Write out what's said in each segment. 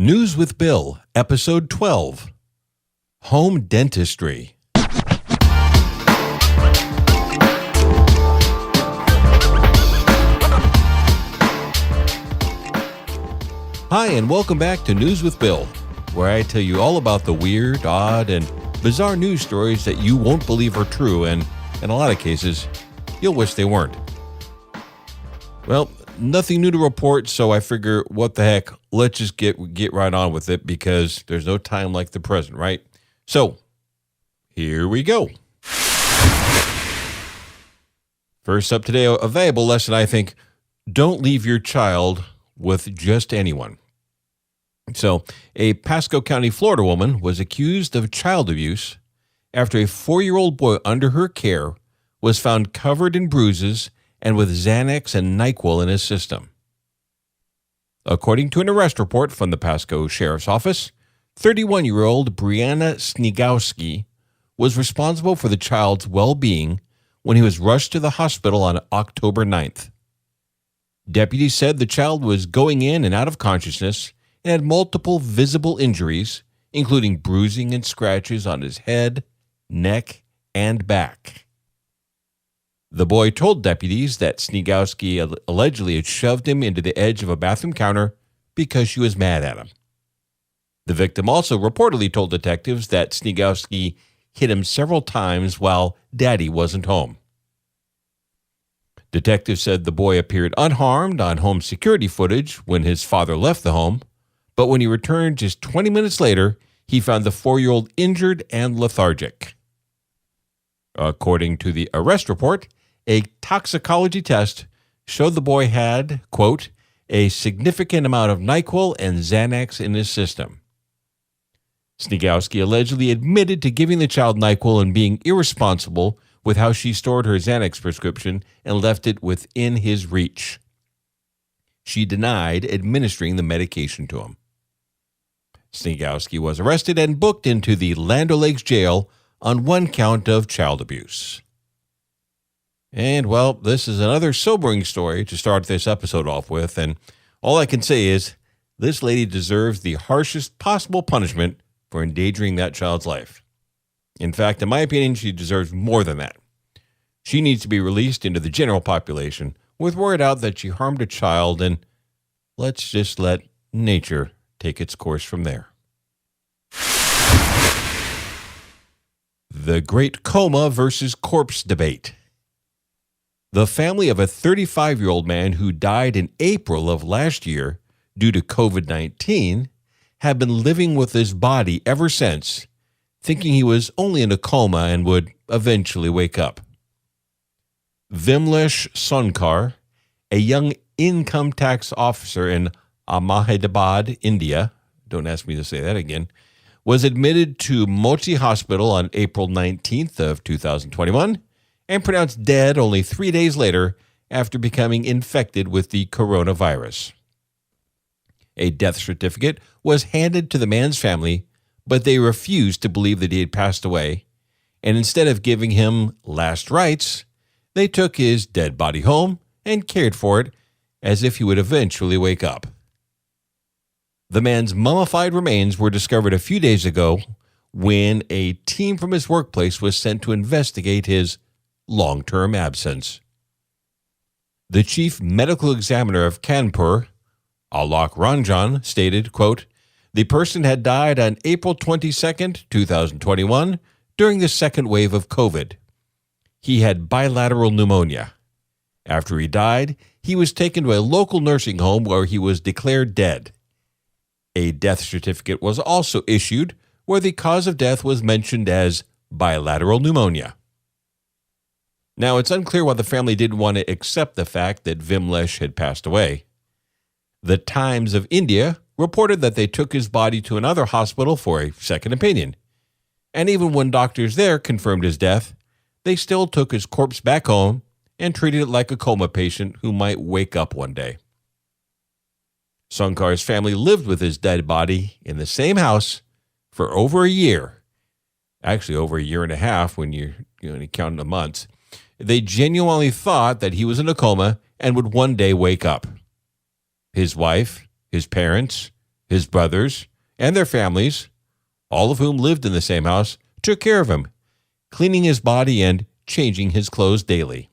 News with Bill, Episode 12, Home Dentistry. Hi, and welcome back to News with Bill, where I tell you all about the weird, odd, and bizarre news stories that you won't believe are true, and in a lot of cases, you'll wish they weren't. Well, nothing new to report, so I figure, what the heck, let's just get right on with it, because there's no time like the present, right? So, here we go. First up today, a valuable lesson, I think: don't leave your child with just anyone. So, a Pasco County, Florida woman was accused of child abuse after a 4-year-old boy under her care was found covered in bruises and with Xanax and NyQuil in his system. According to an arrest report from the Pasco Sheriff's Office, 31-year-old Brianna Snigowski was responsible for the child's well-being when he was rushed to the hospital on October 9th. Deputies said the child was going in and out of consciousness and had multiple visible injuries, including bruising and scratches on his head, neck, and back. The boy told deputies that Snigowski allegedly had shoved him into the edge of a bathroom counter because she was mad at him. The victim also reportedly told detectives that Snigowski hit him several times while Daddy wasn't home. Detectives said the boy appeared unharmed on home security footage when his father left the home, but when he returned just 20 minutes later, he found the 4-year-old injured and lethargic. According to the arrest report, a toxicology test showed the boy had, quote, a significant amount of NyQuil and Xanax in his system. Snigowski allegedly admitted to giving the child NyQuil and being irresponsible with how she stored her Xanax prescription and left it within his reach. She denied administering the medication to him. Snigowski was arrested and booked into the Land O'Lakes jail on one count of child abuse. And, well, this is another sobering story to start this episode off with, and all I can say is this lady deserves the harshest possible punishment for endangering that child's life. In fact, in my opinion, she deserves more than that. She needs to be released into the general population with word out that she harmed a child, and let's just let nature take its course from there. The Great Coma versus Corpse debate. The family of a 35-year-old man who died in April of last year due to COVID-19 had been living with his body ever since, thinking he was only in a coma and would eventually wake up. Vimlesh Sonkar, a young income tax officer in Ahmedabad, India, don't ask me to say that again, was admitted to Moti Hospital on April 19th of 2021 and pronounced dead only 3 days later after becoming infected with the coronavirus. A death certificate was handed to the man's family, but they refused to believe that he had passed away, and instead of giving him last rites, they took his dead body home and cared for it as if he would eventually wake up. The man's mummified remains were discovered a few days ago when a team from his workplace was sent to investigate his long-term absence. The chief medical examiner of Kanpur, Alok Ranjan, stated, quote, the person had died on April 22nd, 2021, during the second wave of COVID. He had bilateral pneumonia. After he died, he was taken to a local nursing home where he was declared dead. A death certificate was also issued where the cause of death was mentioned as bilateral pneumonia. Now, it's unclear why the family didn't want to accept the fact that Vimlesh had passed away. The Times of India reported that they took his body to another hospital for a second opinion. And even when doctors there confirmed his death, they still took his corpse back home and treated it like a coma patient who might wake up one day. Sonkar's family lived with his dead body in the same house for over a year. Actually, over a year and a half when you count the months. They genuinely thought that he was in a coma and would one day wake up. His wife, his parents, His brothers and their families, all of whom lived in the same house, took care of him, cleaning his body and changing his clothes daily.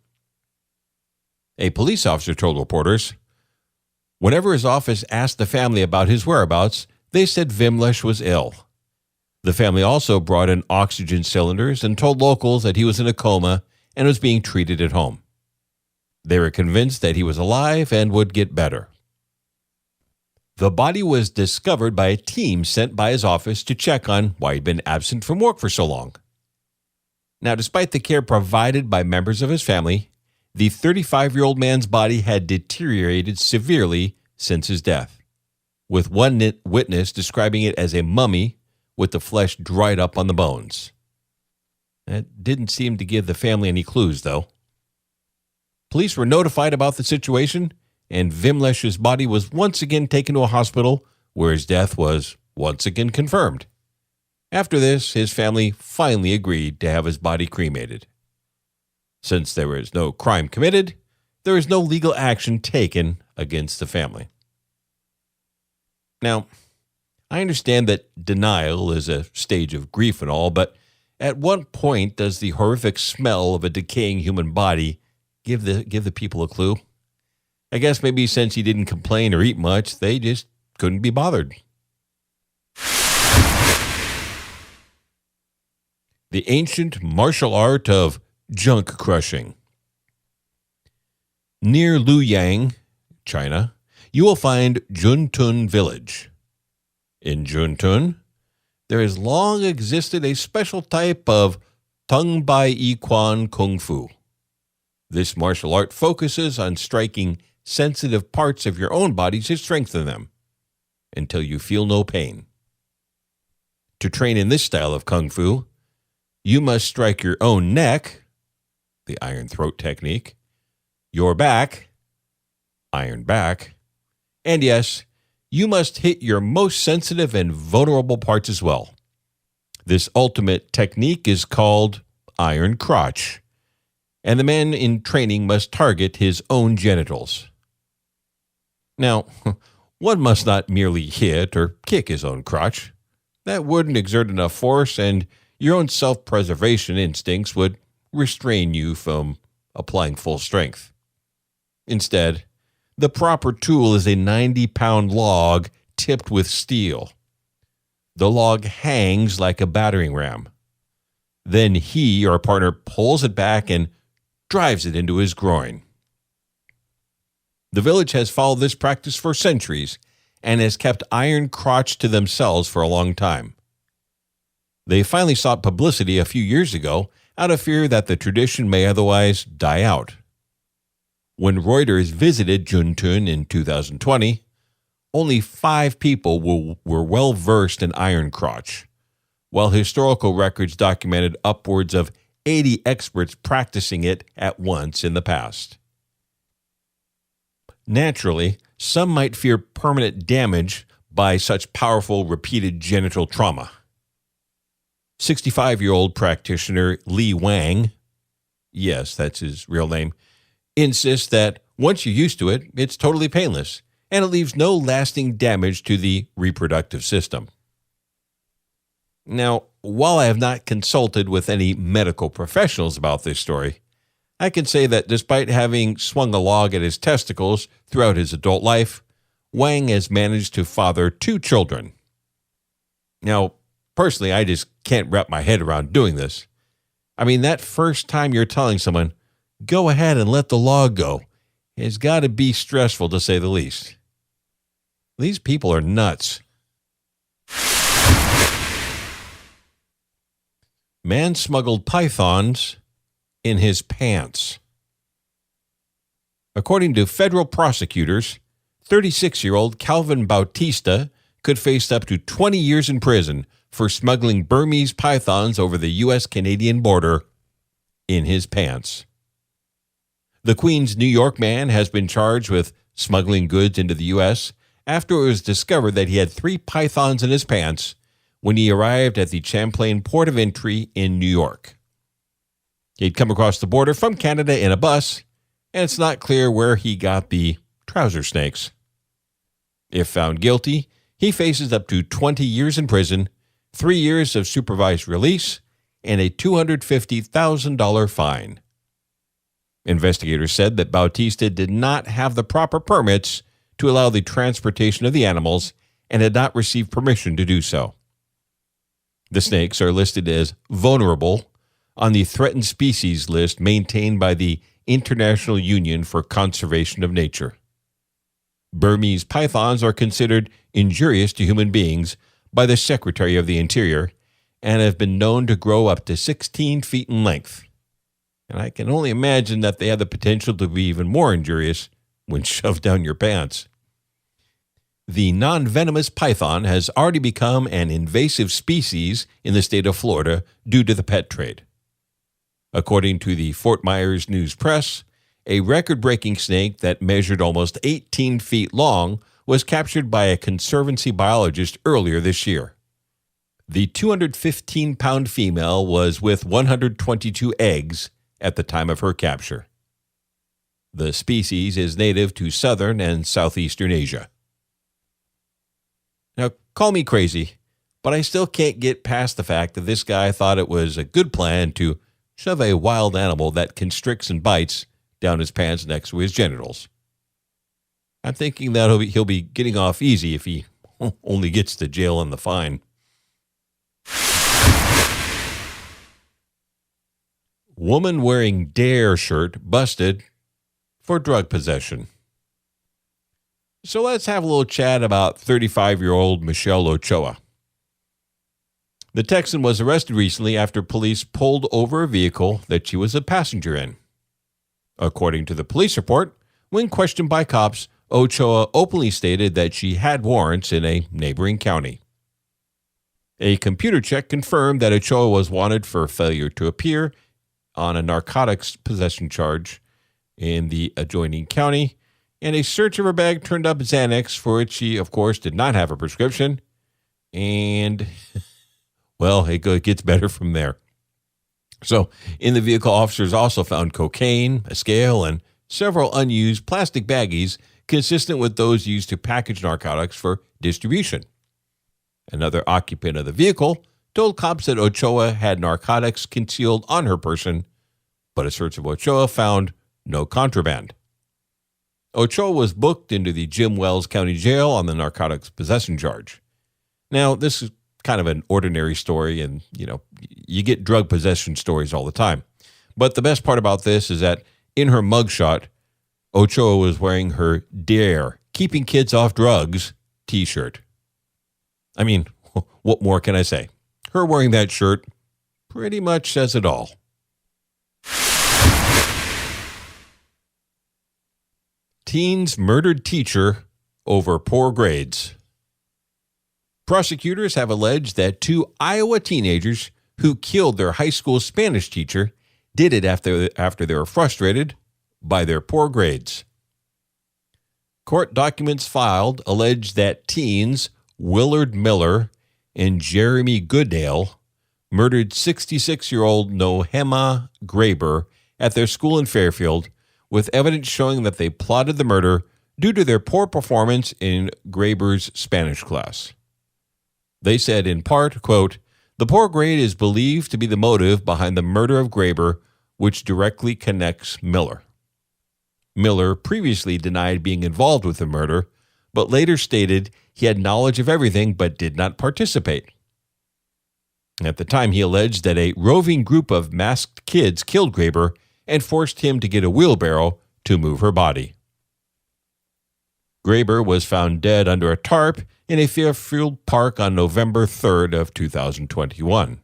A police officer told reporters, whenever his office asked the family about his whereabouts, they said Vimlesh was ill. The family also brought in oxygen cylinders and told locals that he was in a coma and was being treated at home. They were convinced that he was alive and would get better. The body was discovered by a team sent by his office to check on why he'd been absent from work for so long. Now, despite the care provided by members of his family, the 35-year-old man's body had deteriorated severely since his death, with one witness describing it as a mummy with the flesh dried up on the bones. That didn't seem to give the family any clues, though. Police were notified about the situation, and Vimlesh's body was once again taken to a hospital where his death was once again confirmed. After this, his family finally agreed to have his body cremated. Since there was no crime committed, there is no legal action taken against the family. Now, I understand that denial is a stage of grief and all, but at what point does the horrific smell of a decaying human body give the people a clue? I guess maybe since he didn't complain or eat much, they just couldn't be bothered. The ancient martial art of junk crushing. Near Luoyang, China, you will find Juntun Village. In Juntun, there has long existed a special type of Tung Bai Yi Quan Kung Fu. This martial art focuses on striking sensitive parts of your own body to strengthen them until you feel no pain. To train in this style of kung fu, you must strike your own neck, the iron throat technique, your back, iron back, and yes, you must hit your most sensitive and vulnerable parts as well. This ultimate technique is called iron crotch, and the man in training must target his own genitals. Now, one must not merely hit or kick his own crotch. That wouldn't exert enough force, and your own self-preservation instincts would restrain you from applying full strength. Instead, the proper tool is a 90-pound log tipped with steel. The log hangs like a battering ram. Then he or a partner pulls it back and drives it into his groin. The village has followed this practice for centuries and has kept iron crotch to themselves for a long time. They finally sought publicity a few years ago out of fear that the tradition may otherwise die out. When Reuters visited Juntun in 2020, only 5 people were well-versed in iron crotch, while historical records documented upwards of 80 experts practicing it at once in the past. Naturally, some might fear permanent damage by such powerful repeated genital trauma. 65-year-old practitioner Li Wang, yes, that's his real name, insists that once you're used to it, it's totally painless, and it leaves no lasting damage to the reproductive system. Now, while I have not consulted with any medical professionals about this story, I can say that despite having swung a log at his testicles throughout his adult life, Wang has managed to father 2 children. Now, personally, I just can't wrap my head around doing this. I mean, that first time you're telling someone, go ahead and let the log go, has got to be stressful to say the least. These people are nuts. Man smuggled pythons in his pants. According to federal prosecutors, 36-year-old Calvin Bautista could face up to 20 years in prison for smuggling Burmese pythons over the U.S.-Canadian border in his pants. The Queens, New York man has been charged with smuggling goods into the U.S. after it was discovered that he had 3 pythons in his pants when he arrived at the Champlain port of entry in New York. He'd come across the border from Canada in a bus, and it's not clear where he got the trouser snakes. If found guilty, He faces up to 20 years in prison, 3 years of supervised release, and a $250,000 fine. Investigators said that Bautista did not have the proper permits to allow the transportation of the animals and had not received permission to do so. The snakes are listed as vulnerable on the threatened species list maintained by the International Union for Conservation of Nature. Burmese pythons are considered injurious to human beings by the Secretary of the Interior and have been known to grow up to 16 feet in length. And I can only imagine that they have the potential to be even more injurious when shoved down your pants. The non-venomous python has already become an invasive species in the state of Florida due to the pet trade. According to the Fort Myers News Press, a record-breaking snake that measured almost 18 feet long was captured by a conservancy biologist earlier this year. The 215-pound female was with 122 eggs at the time of her capture. The species is native to southern and southeastern Asia. Now, call me crazy, but I still can't get past the fact that this guy thought it was a good plan to shove a wild animal that constricts and bites down his pants next to his genitals. I'm thinking that he'll be getting off easy if he only gets to jail and the fine. Woman wearing D.A.R.E. shirt busted for drug possession. So let's have a little chat about 35-year-old Michelle Ochoa. The Texan was arrested recently after police pulled over a vehicle that she was a passenger in. According to the police report, when questioned by cops, Ochoa openly stated that she had warrants in a neighboring county. A computer check confirmed that Ochoa was wanted for failure to appear on a narcotics possession charge in the adjoining county, and a search of her bag turned up Xanax, for which she, of course, did not have a prescription. And, well, it gets better from there. So, in the vehicle, officers also found cocaine, a scale, and several unused plastic baggies consistent with those used to package narcotics for distribution. Another occupant of the vehicle told cops that Ochoa had narcotics concealed on her person, but a search of Ochoa found no contraband. Ochoa was booked into the Jim Wells County Jail on the narcotics possession charge. Now, this is kind of an ordinary story, and, you get drug possession stories all the time. But the best part about this is that in her mugshot, Ochoa was wearing her D.A.R.E, Keeping Kids Off Drugs, t-shirt. I mean, what more can I say? Her wearing that shirt pretty much says it all. Teens murdered teacher over poor grades. Prosecutors have alleged that 2 Iowa teenagers who killed their high school Spanish teacher did it after they were frustrated by their poor grades. Court documents filed allege that teens Willard Miller and Jeremy Goodale murdered 66-year-old Nohema Graber at their school in Fairfield, with evidence showing that they plotted the murder due to their poor performance in Graber's Spanish class. They said in part, quote, "The poor grade is believed to be the motive behind the murder of Graber, which directly connects Miller." Miller previously denied being involved with the murder, but later stated he had knowledge of everything but did not participate. At the time, he alleged that a roving group of masked kids killed Graber and forced him to get a wheelbarrow to move her body. Graber was found dead under a tarp in a Fairfield park on November 3rd of 2021.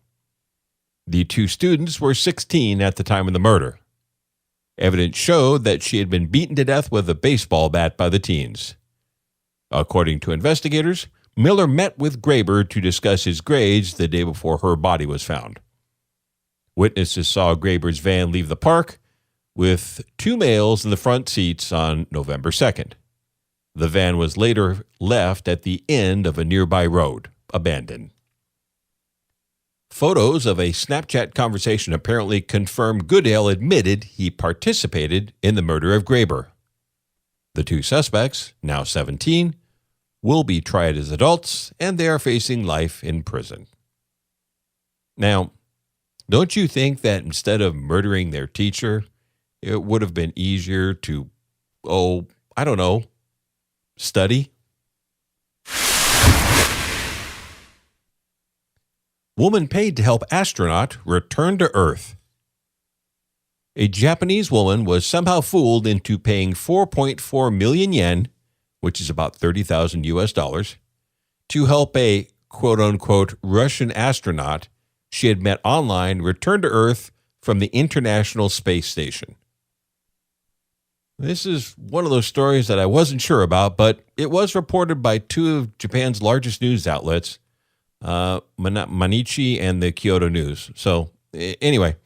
The 2 students were 16 at the time of the murder. Evidence showed that she had been beaten to death with a baseball bat by the teens. According to investigators, Miller met with Graber to discuss his grades the day before her body was found. Witnesses saw Graber's van leave the park with 2 males in the front seats on November 2nd. The van was later left at the end of a nearby road, abandoned. Photos of a Snapchat conversation apparently confirmed Goodale admitted he participated in the murder of Graber. The 2 suspects, now 17, will be tried as adults, and they are facing life in prison. Now, don't you think that instead of murdering their teacher, it would have been easier to, study? Woman paid to help astronaut return to Earth. A Japanese woman was somehow fooled into paying 4.4 million yen, which is about 30,000 US dollars, to help a quote-unquote Russian astronaut she had met online return to Earth from the International Space Station. This is one of those stories that I wasn't sure about, but it was reported by two of Japan's largest news outlets, Mainichi and the Kyoto News. So anyway,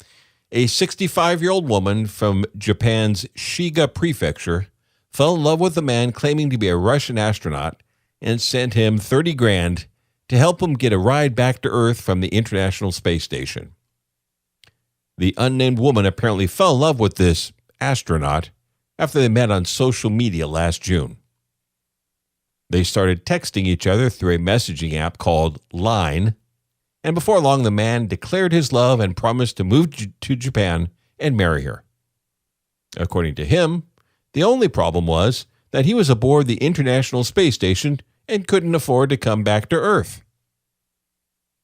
a 65-year-old woman from Japan's Shiga Prefecture fell in love with a man claiming to be a Russian astronaut and sent him 30 grand to help him get a ride back to Earth from the International Space Station. The unnamed woman apparently fell in love with this astronaut after they met on social media last June. They started texting each other through a messaging app called Line, and before long the man declared his love and promised to move to Japan and marry her. According to him, the only problem was that he was aboard the International Space Station and couldn't afford to come back to Earth.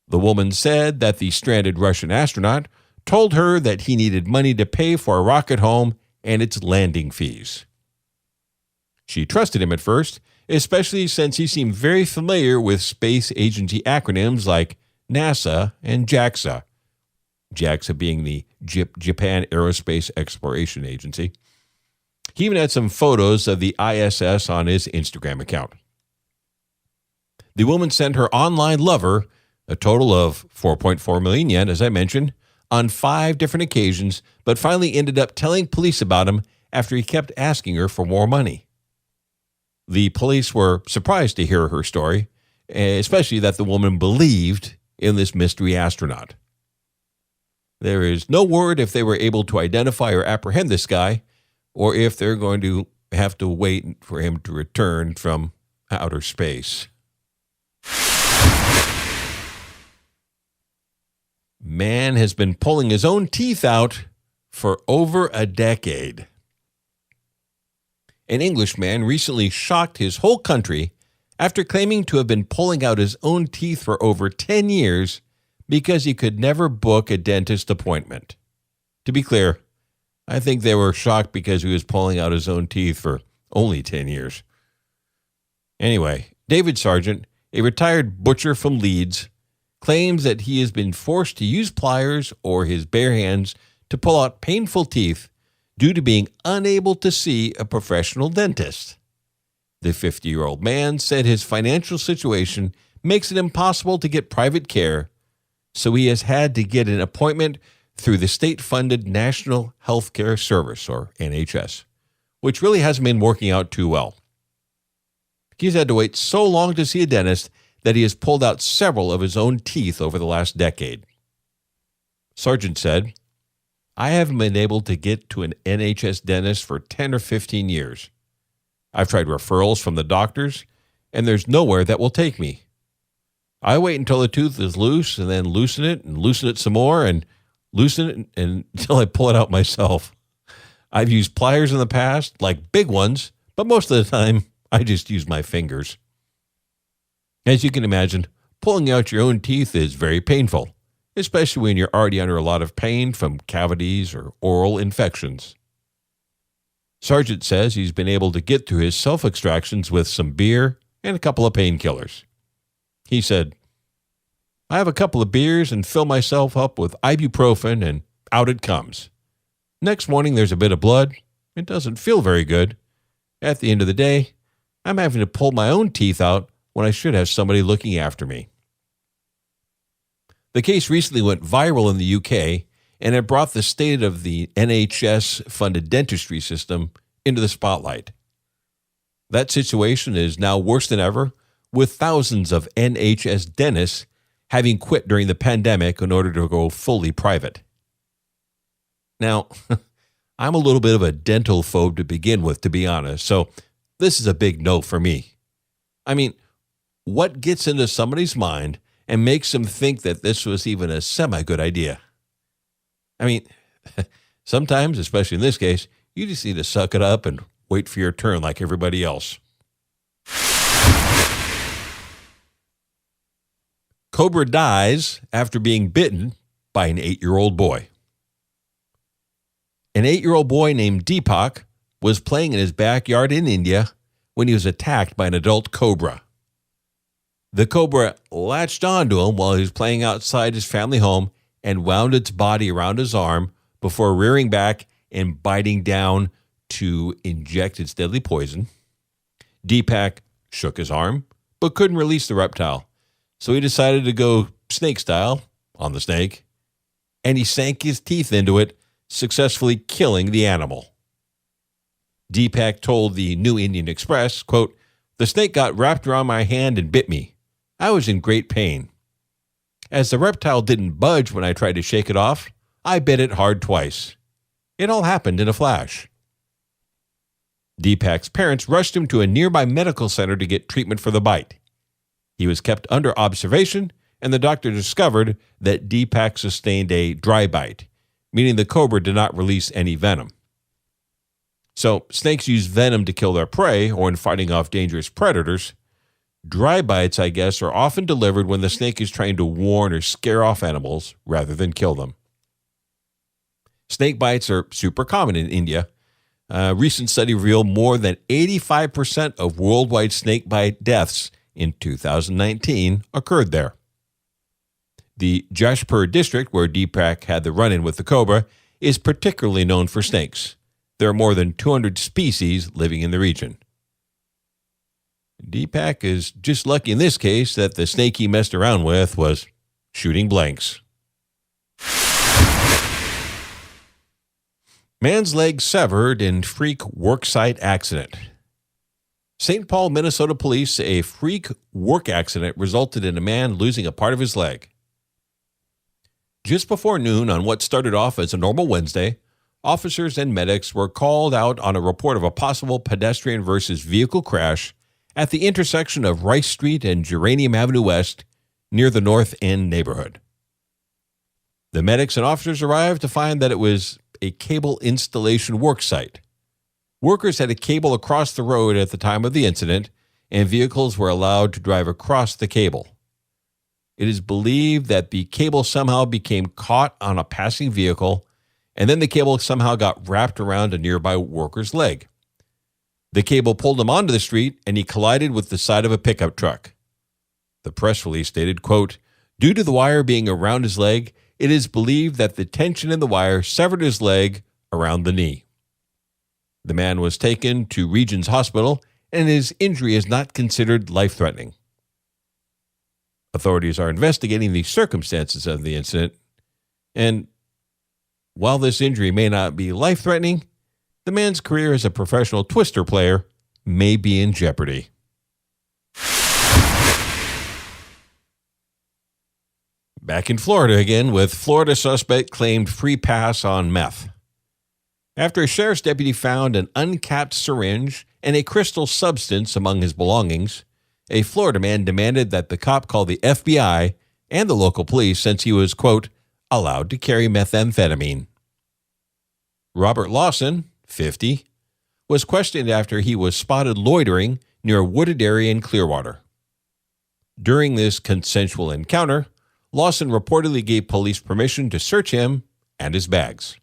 The woman said that the stranded Russian astronaut told her that he needed money to pay for a rocket home and its landing fees. She trusted him at first, especially since he seemed very familiar with space agency acronyms like NASA and JAXA, JAXA being the Japan Aerospace Exploration Agency. He even had some photos of the ISS on his Instagram account. The woman sent her online lover a total of 4.4 million yen, as I mentioned, on 5 different occasions, but finally ended up telling police about him after he kept asking her for more money. The police were surprised to hear her story, especially that the woman believed in this mystery astronaut. There is no word if they were able to identify or apprehend this guy, or if they're going to have to wait for him to return from outer space. Man has been pulling his own teeth out for over a decade. An Englishman recently shocked his whole country after claiming to have been pulling out his own teeth for over 10 years because he could never book a dentist appointment. To be clear, I think they were shocked because he was pulling out his own teeth for only 10 years. Anyway, David Sargent, a retired butcher from Leeds, claims that he has been forced to use pliers or his bare hands to pull out painful teeth due to being unable to see a professional dentist. The 50-year-old man said his financial situation makes it impossible to get private care, so he has had to get an appointment through the state-funded National Healthcare Service, or NHS, which really hasn't been working out too well. He's had to wait so long to see a dentist that he has pulled out several of his own teeth over the last decade. Sargent said, "I haven't been able to get to an NHS dentist for 10 or 15 years. I've tried referrals from the doctors, and there's nowhere that will take me. I wait until the tooth is loose and then loosen it some more and loosen it until I pull it out myself. I've used pliers in the past, like big ones, but most of the time I just use my fingers." As you can imagine, pulling out your own teeth is very painful, especially when you're already under a lot of pain from cavities or oral infections. Sargent says he's been able to get through his self-extractions with some beer and a couple of painkillers. He said, "I have a couple of beers and fill myself up with ibuprofen and out it comes. Next morning there's a bit of blood. It doesn't feel very good. At the end of the day, I'm having to pull my own teeth out when I should have somebody looking after me." The case recently went viral in the UK, and it brought the state of the NHS-funded dentistry system into the spotlight. That situation is now worse than ever, with thousands of NHS dentists having quit during the pandemic in order to go fully private. Now, I'm a little bit of a dental phobe to begin with, to be honest, so this is a big no for me. I mean, what gets into somebody's mind and makes them think that this was even a semi-good idea? I mean, sometimes, especially in this case, you just need to suck it up and wait for your turn like everybody else. Cobra dies after being bitten by an 8-year-old boy. An 8-year-old boy named Deepak was playing in his backyard in India when he was attacked by an adult cobra. The cobra latched onto him while he was playing outside his family home and wound its body around his arm before rearing back and biting down to inject its deadly poison. Deepak shook his arm but couldn't release the reptile, so he decided to go snake style on the snake, and he sank his teeth into it, successfully killing the animal. Deepak told the New Indian Express, quote, "The snake got wrapped around my hand and bit me. I was in great pain. As the reptile didn't budge when I tried to shake it off, I bit it hard twice. It all happened in a flash." Deepak's parents rushed him to a nearby medical center to get treatment for the bite. He was kept under observation, and the doctor discovered that Deepak sustained a dry bite, meaning the cobra did not release any venom. So, snakes use venom to kill their prey or in fighting off dangerous predators. Dry bites, I guess, are often delivered when the snake is trying to warn or scare off animals rather than kill them. Snake bites are super common in India. A recent study revealed more than 85% of worldwide snake bite deaths in 2019 occurred there. The Jashpur district, where Deepak had the run-in with the cobra, is particularly known for snakes. There are more than 200 species living in the region. Deepak is just lucky in this case that the snake he messed around with was shooting blanks. Man's leg severed in freak worksite accident. St. Paul, Minnesota police say a freak work accident resulted in a man losing a part of his leg. Just before noon on what started off as a normal Wednesday, officers and medics were called out on a report of a possible pedestrian versus vehicle crash at the intersection of Rice Street and Geranium Avenue West near the North End neighborhood. The medics and officers arrived to find that it was a cable installation work site. Workers had a cable across the road at the time of the incident, and vehicles were allowed to drive across the cable. It is believed that the cable somehow became caught on a passing vehicle, and then the cable somehow got wrapped around a nearby worker's leg. The cable pulled him onto the street, and he collided with the side of a pickup truck. The press release stated, quote, "Due to the wire being around his leg, it is believed that the tension in the wire severed his leg around the knee." The man was taken to Regions Hospital, and his injury is not considered life-threatening. Authorities are investigating the circumstances of the incident, and while this injury may not be life-threatening, the man's career as a professional twister player may be in jeopardy. Back in Florida again, with Florida suspect claimed free pass on meth. After a sheriff's deputy found an uncapped syringe and a crystal substance among his belongings, a Florida man demanded that the cop call the FBI and the local police since he was, quote, allowed to carry methamphetamine. Robert Lawson, 50, was questioned after he was spotted loitering near a wooded area in Clearwater. During this consensual encounter, Lawson reportedly gave police permission to search him and his bags.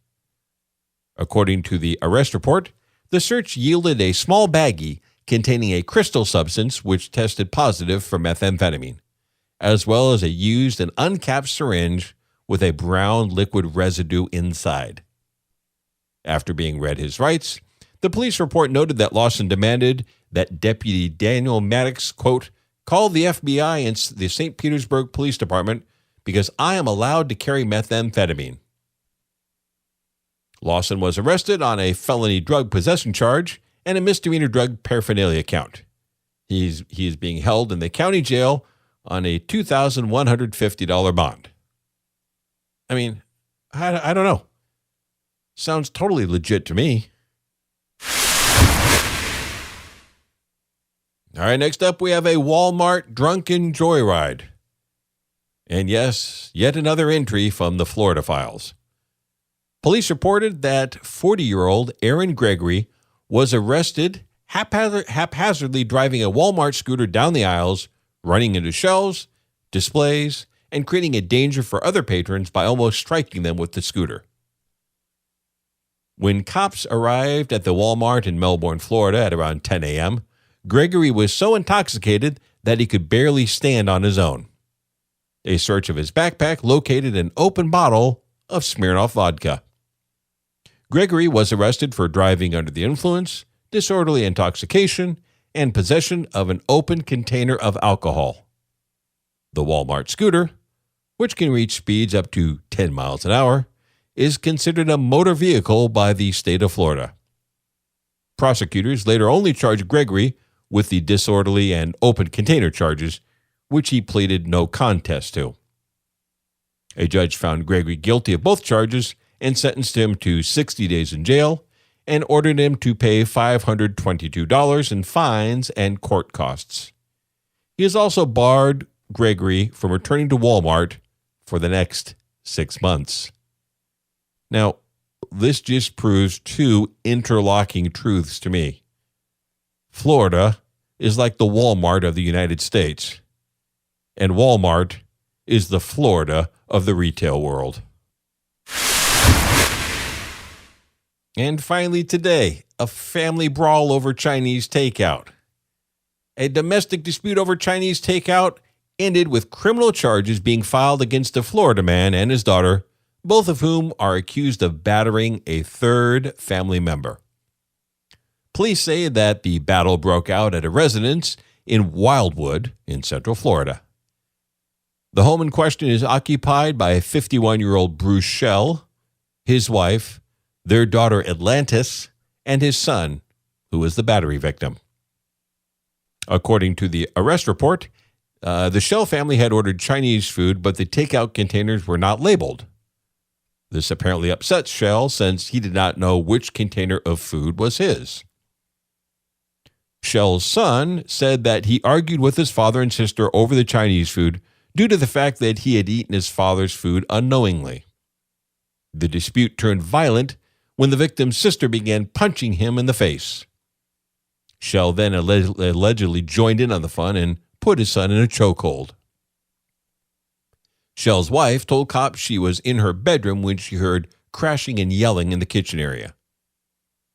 According to the arrest report, the search yielded a small baggie containing a crystal substance which tested positive for methamphetamine, as well as a used and uncapped syringe with a brown liquid residue inside. After being read his rights, the police report noted that Lawson demanded that Deputy Daniel Maddox, quote, call the FBI and the St. Petersburg Police Department because I am allowed to carry methamphetamine. Lawson was arrested on a felony drug possession charge and a misdemeanor drug paraphernalia count. He is being held in the county jail on a $2,150 bond. I mean, I don't know. Sounds totally legit to me. All right, next up we have a Walmart Drunken Joyride. And yes, yet another entry from the Florida files. Police reported that 40-year-old Aaron Gregory was arrested haphazardly driving a Walmart scooter down the aisles, running into shelves, displays, and creating a danger for other patrons by almost striking them with the scooter. When cops arrived at the Walmart in Melbourne, Florida at around 10 a.m., Gregory was so intoxicated that he could barely stand on his own. A search of his backpack located an open bottle of Smirnoff vodka. Gregory was arrested for driving under the influence, disorderly intoxication, and possession of an open container of alcohol. The Walmart scooter, which can reach speeds up to 10 miles an hour, is considered a motor vehicle by the state of Florida. Prosecutors later only charged Gregory with the disorderly and open container charges, which he pleaded no contest to. A judge found Gregory guilty of both charges and sentenced him to 60 days in jail and ordered him to pay $522 in fines and court costs. He has also barred Gregory from returning to Walmart for the next 6 months. Now, this just proves two interlocking truths to me. Florida is like the Walmart of the United States, and Walmart is the Florida of the retail world. And finally today, a family brawl over Chinese takeout. A domestic dispute over Chinese takeout ended with criminal charges being filed against a Florida man and his daughter, both of whom are accused of battering a third family member. Police say that the battle broke out at a residence in Wildwood in Central Florida. The home in question is occupied by a 51-year-old Bruce Schell, his wife, their daughter Atlantis, and his son, who is the battery victim. According to the arrest report, the Schell family had ordered Chinese food, but the takeout containers were not labeled. This apparently upset Schell since he did not know which container of food was his. Schell's son said that he argued with his father and sister over the Chinese food due to the fact that he had eaten his father's food unknowingly. The dispute turned violent when the victim's sister began punching him in the face. Schell then allegedly joined in on the fun and put his son in a chokehold. Schell's wife told cops she was in her bedroom when she heard crashing and yelling in the kitchen area.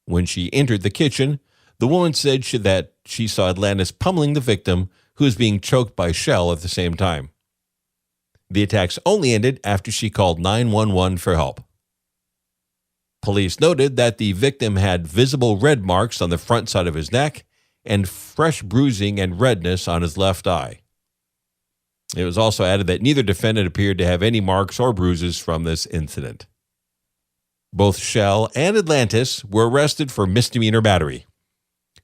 When she entered the kitchen, the woman said that she saw Atlantis pummeling the victim, who was being choked by Schell at the same time. The attacks only ended after she called 911 for help. Police noted that the victim had visible red marks on the front side of his neck and fresh bruising and redness on his left eye. It was also added that neither defendant appeared to have any marks or bruises from this incident. Both Schell and Atlantis were arrested for misdemeanor battery.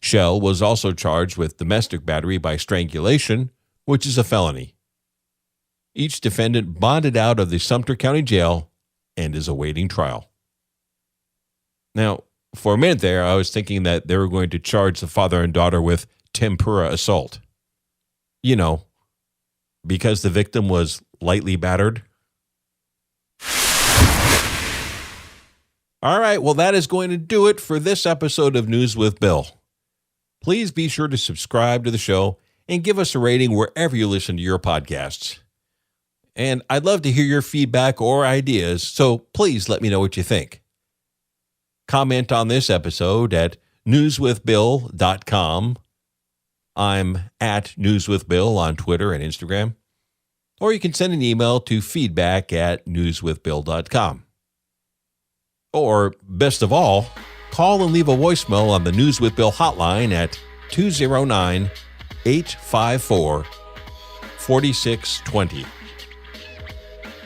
Schell was also charged with domestic battery by strangulation, which is a felony. Each defendant bonded out of the Sumter County Jail and is awaiting trial. Now, for a minute there, I was thinking that they were going to charge the father and daughter with tempura assault. You know, because the victim was lightly battered. All right, well, that is going to do it for this episode of News with Bill. Please be sure to subscribe to the show and give us a rating wherever you listen to your podcasts. And I'd love to hear your feedback or ideas, so please let me know what you think. Comment on this episode at newswithbill.com. I'm at newswithbill on Twitter and Instagram. Or you can send an email to feedback@newswithbill.com. Or, best of all, call and leave a voicemail on the News with Bill hotline at 209-854-4620.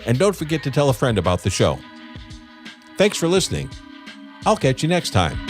And don't forget to tell a friend about the show. Thanks for listening. I'll catch you next time.